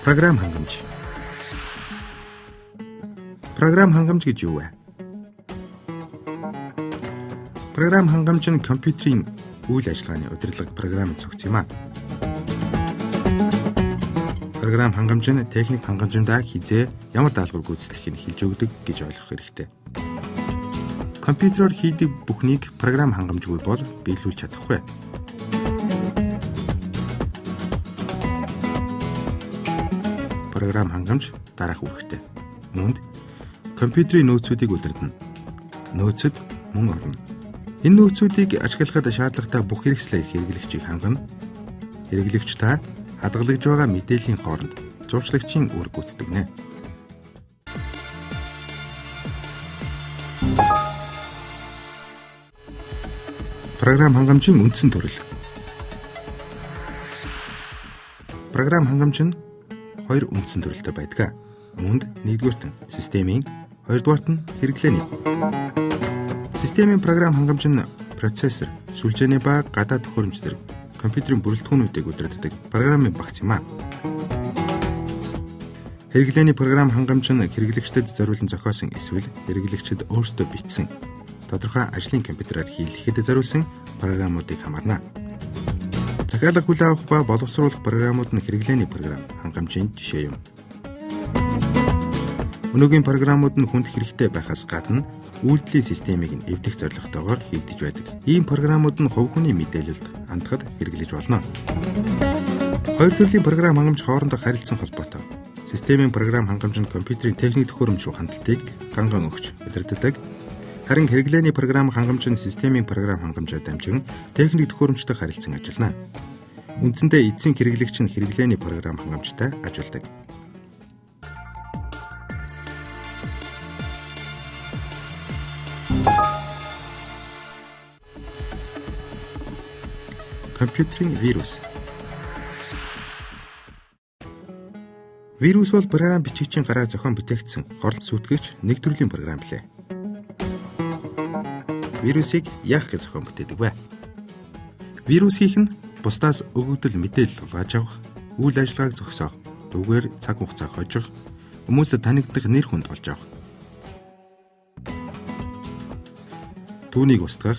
Програм хангамж. Програм хангамж гэж юу вэ? Програм хангамж нь компьютерийн үйл ажиллагааны удирдлага програмыг зохицох юм аа. Програм хангамж нь техник хангамжиндаа хизээ ямар даалгавар гүйцэтгэхийг хэлж өгдөг гэж ойлгох хэрэгтэй. Компьютероор хийдэг бүхнийг програм хангамжгүй бол биелүүлж чадахгүй. Програм хангамж дараах үүрэгтэй. Үүнд компьютерийн нөөцүүдийг удирдана. Нөөцөд мөн орно. Энэ нөөцүүдийг ашиглахад шаардлагатай бүх хэрэгслээр хэрэглэгчийг хангана. Хэрэглэгч та хадгалж байгаа мэдээллийн хооронд зурчлагчийн үүрэг гүйцэтгэнэ. Програм хангамжийн үндсэн төрөл. Програм хангамж нь хоёр үндсэн төрөлтэй байдаг. Үүнд нэгдүгээрт нь системийн, хоёрдугаарт нь хэрэглээний. Системийн програм хангамж нь процессор, сүлжээний ба гадаад төхөөрөмж зэрэг компьютерийн бүрэлдэхүүнүүдийг удирддаг програмын багц юм аа. Хэрэглээний програм хангамж нь хэрэглэгчдэд зориулан зохиосон эсвэл хэрэглэгчид өөрсдөө бичсэн тодорхой ажлын компьютераар хийлгэхэд зориулсан програмуудыг хамаарна. Захиалга хүлээн авах ба боловсруулах програмууд нь хэрэглээний програм хангамжийн жишээ юм. Өнөөгийн програмууд нь хүнд хэрэгтэй байхаас гадна үйлдлийн системийг нь эвдэх зорилготойгоор хийгдэж байдаг. Ийм програмууд нь хувь хүний мэдээлэлд хандахад хэрэглэж болно. Хоёр төрлийн програм хангамж хоорондоо харилцсан холбоотой. Системийн програм хангамж нь компьютерийн техник төхөөрөмж рүү хандлтыг ганган өгч удирддаг. Харин хэрэглээний програм хангамж нь системийн програм хангамжаар дамжин техник төхөөрөмжтэй харилцан ажиллана. Үндсэндээ эцсийн хэрэглэгч нь хэрэглээний програм хангамжтай ажилладаг. Компьютерийн вирус. Вирус бол програм бичигчийн гараар зохион бүтээгдсэн хорлол сүйтгэгч нэг төрлийн програм билээ. Вирусыг яах гэж зохион бүтээдэг вэ? Вирус хийх нь бусдаас өгөгдөл мэдээлэл улгааж авах, үйл ажиллагааг зогсоох, дүүгээр цаг хугацаа хожих, хүмүүсд танигдах нэр хүнд олж авах. Түүнийг устгах,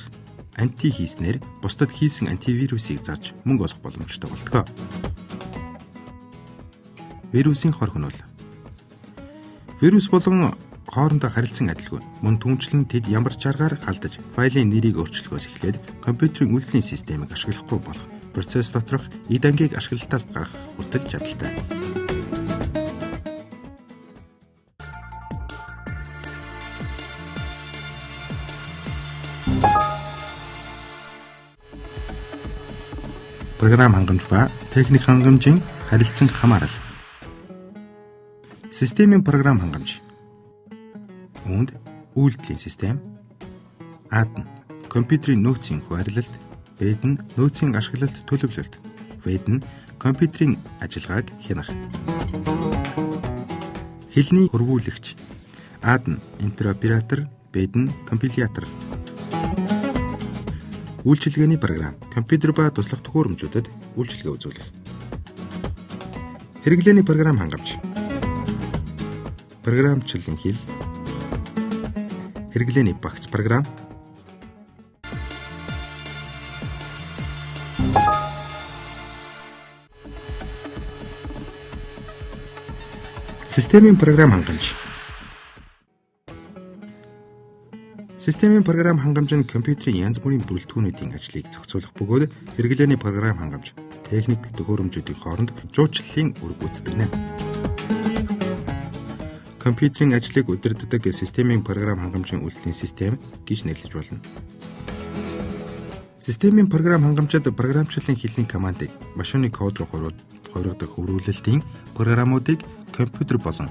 анти хийснээр бусдад хийсэн антивирусыг зарж мөнгө олох боломжтой болдог. Вирусын хор хөнөөл. Вирус болон хоорондоо харилцан адилгүй. Мөн түнчлэн тэд ямар ч аргаар халдаж, файлын нэрийг өөрчлөхөөс эхлээд компьютерийн үйлдлийн системийг ашиглахгүй болох процесс доторх эд ангийг ашиглалтаас гаргах хүртэл чадaltaй. Програм хангамж ба техник хангамжийн харилцан хамаарал. Системийн програм хангамж. Үүнд үйлдлийн систем, А нь компьютерийн нөөцийн хуваарлалт, Б нь нөөцийн ашиглалт төлөвлөлт, В нь компьютерийн ажиллагааг хянах. Хэлний хөрвүүлэгч. А нь интероператор, Б нь компилятор. Үйлчилгээний програм. Компьютер ба туслах төхөөрөмжүүдэд үйлчилгээ үзүүлэх. Хэрэглээний програм хангамж. Програмчлалын хэл. Хэрэглээний багц програм. Системийн програм хангамж. Системийн програм хангамж нь компьютерийн янз бүрийн бүрэлдэхүүнүүдийн ажлыг зохицуулах бөгөөд хэрэглээний програм хангамж, техник төхөөрөмжүүдийн хооронд жуулчлалын үүрэг гүйцэтгэнэ. Компьютерийн ажлыг удирддаг системийн програм хангамжийн үйлдлийн систем гэж нэрлэж болно. Системийн програм хангамжид програмчлалын хэлний командыг машины код руу хувиргадаг хөврүүлэлтийн програмуудыг компьютер болон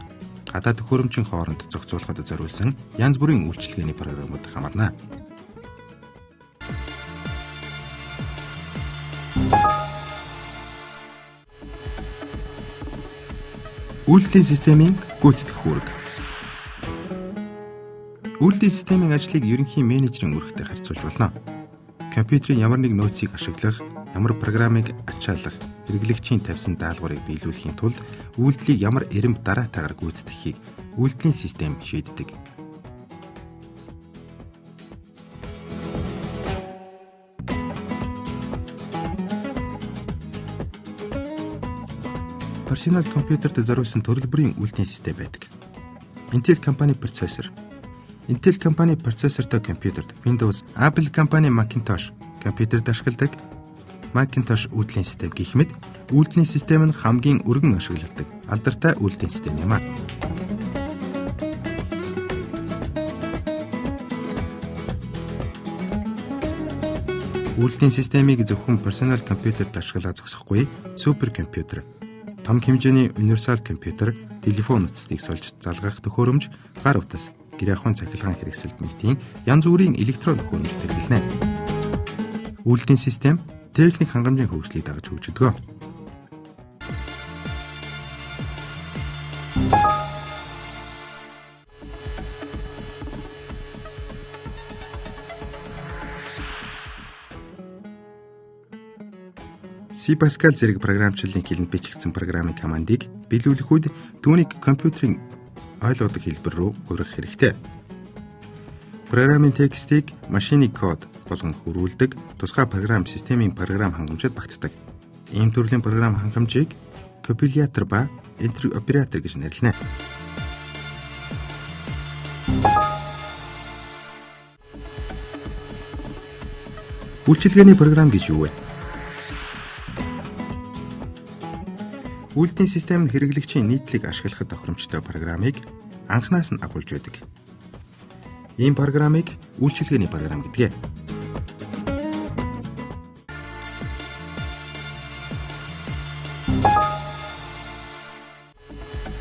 гадаад төхөөрөмжийн хооронд зохицуулахад зориулсан янз бүрийн үйлчилгээний програмууд хамаарна. Үйлдлийн системийн гүйцэтгэх үүрэг. Үйлдлийн системийн ажлыг ерөнхий менежерийн үүрэгтэй харьцуулж болно. Компьютерийн ямар нэг нөөцийг ашиглах, ямар програмыг ачаалах, хэрэглэгчийн тавьсан даалгаврыг биелүүлэхийн тулд үйлдэлийг ямар эрэмб дараатаагаар гүйцэтгэхийг үйлдлийн систем шийддэг. Персонал компьютерт зориулсан төрөл бүрийн үйлдлийн систем байдаг. Intel компани процессор. Intel компани процессортой компьютерт Windows, Apple компани Macintosh компьютерт ашигладаг Macintosh үйлдлийн систем гэх мэт үйлдлийн систем нь хамгийн өргөн ашигладаг алдартай үйлдлийн систем юм а. Үйлдлийн системийг зөвхөн персонал компьютерт ашиглаж зогсохгүй, суперкомпьютер, том хэмжээний универсал компьютер, телефон утасныг сольж залгах төхөөрөмж, гар утас, гэр ахуйн цахилгаан хэрэгсэлд мэтийн янз бүрийн электрон төхөөрөмж хэрэглэнэ. Үйлдлийн систем техник хангамжийн хөгжлийг дагаж хөгждөг. C++ зэрэг програмчлалын хэлэнд бичигдсэн программын командыг биелүүлэх үед түүнийг компьютерийн ойлгодог хэлбэр рүү хүргэх хэрэгтэй. Программын текстийг машины код болгон хөрвүүлдэг тусгай програм системийн програм хангамжид багтдаг. Ийм төрлийн програм хангамжийг компилятор ба интероператор гэж нэрлэнэ. Үйлчилгээний програм гэж юу вэ? Үйлдлийн систем нь хэрэглэгчийн нийтлэг ашиглахад тохиромжтой программыг анханаас нь агуулж байдаг. Ийм программыг үйлчилгээний програм гэдэг.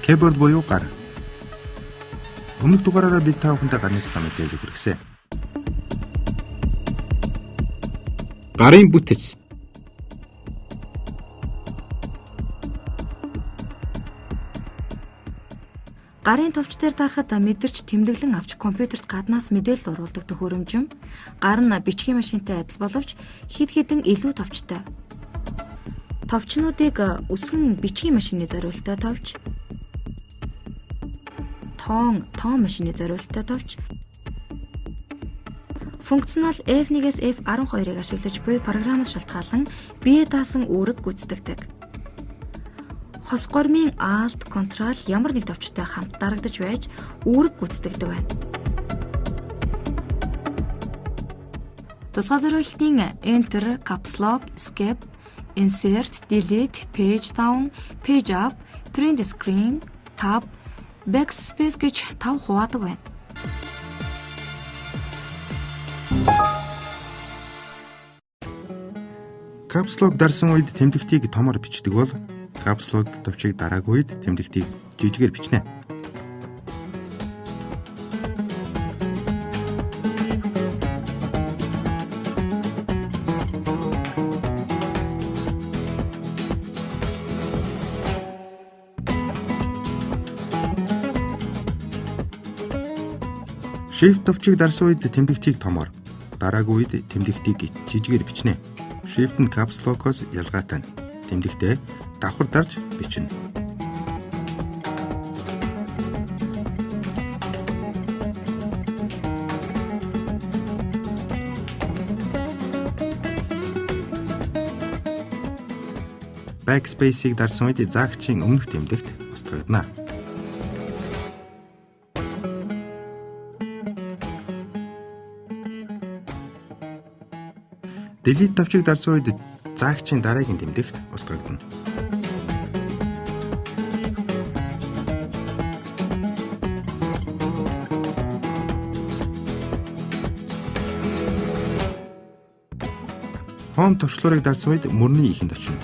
Keyboard буюу гар. Өмнөх дугаараараа бид та бүхэндээ гарны тухай мэдээлэл хүргэсэн. Гарын бүтэц. Гарын товч дээр дарахад мэдэрч тэмдэглэн авч компьютерт гаднаас мэдээлэл оруулдаг төхөөрөмж, гар нь бичгийн машинтай адил боловч хэд хэдэн илүү товчтой. Товчнуудыг үсгэн бичгийн машины зориулалттай товч, тоон машины зориулалттай товч, функционал F1-ээс F12-ыг ашиглаж буй програмаас шалтгаалan бие даасан үүрэг гүйцэтгэдэг. Хос гормын Alt, Ctrl ямар нэг товчтой хамт дарагдж байж үүрэг гүйцэтгэдэг байна. Тусгай зориулалтын Enter, Caps Lock, Escape, Insert, Delete, Page Down, Page Up, Print Screen, Tab, Backspace гэж 5 хуваадаг байна. Caps Lock дарсан үед тэмдэгтийг томоор бичдэг бол Caps Lock товчийг дараагүй үед тэмдэгтийг жижигээр бичнэ. Shift товчийг дарсан үед тэмдэгтийг томоор, дараагүй үед тэмдэгтийг жижигээр бичнэ. Shift нь Caps Lock-оос ялгаатай нь тэмдэгтээ давхар дарж бичнэ. Backspace-ийг дарсан үед заагчийн өмнөх тэмдэгт устгагдана. Delete товчийг дарсан үед заагчийн дараагийн тэмдэгт устгагдана. Home товчлуурыг дарсан үед мөрний ихэнд очино.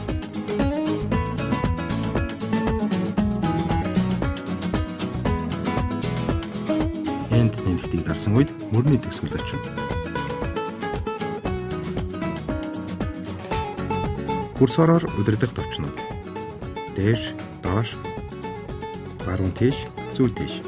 End тэмдэгтийг дарсан үед мөрний төгсгөл очино. Курсороор удирдах товчнууд. Дээш, доош, баруун тийш, зүүн тийш.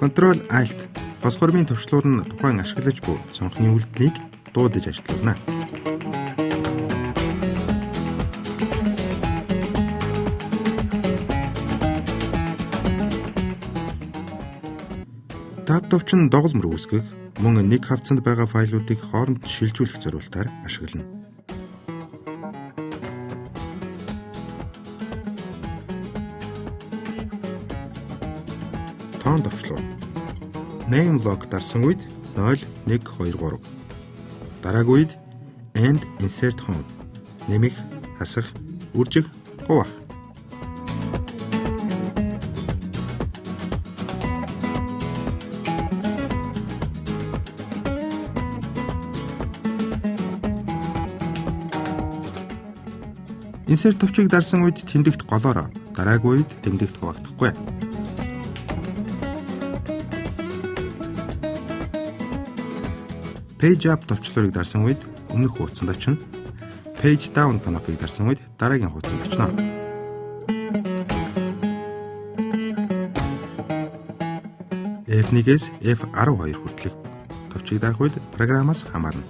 Ctrl Alt хос хормын төвчлүүр нь тухайн ашиглаж буй цонхны үйлдэлийг дуудаж ажиллуулна. Тав товч нь доголмор үүсгэх, мөн нэг хавцанд байгаа файлуудыг хооронд шилжүүлэх зорилтоор ашиглана. Тоон товчлуу. Name log дарсан үед 0, 1, 2, 3. Дараагийн үед and insert home. Нэмэх, хасах, үржих, хуваах. Insert товчийг дарсан үед тэмдэгт голоороо, дараагийн үед тэмдэгт хуваагдахгүй. Page up товчлуурыг дарсан үед өмнөх хуудсанд очино. Page down кнопыг дарсан үед дараагийн хуудсанд очино. F1-ээс F12 хүртэлх товчийг дарах үед програмаас хамаарна.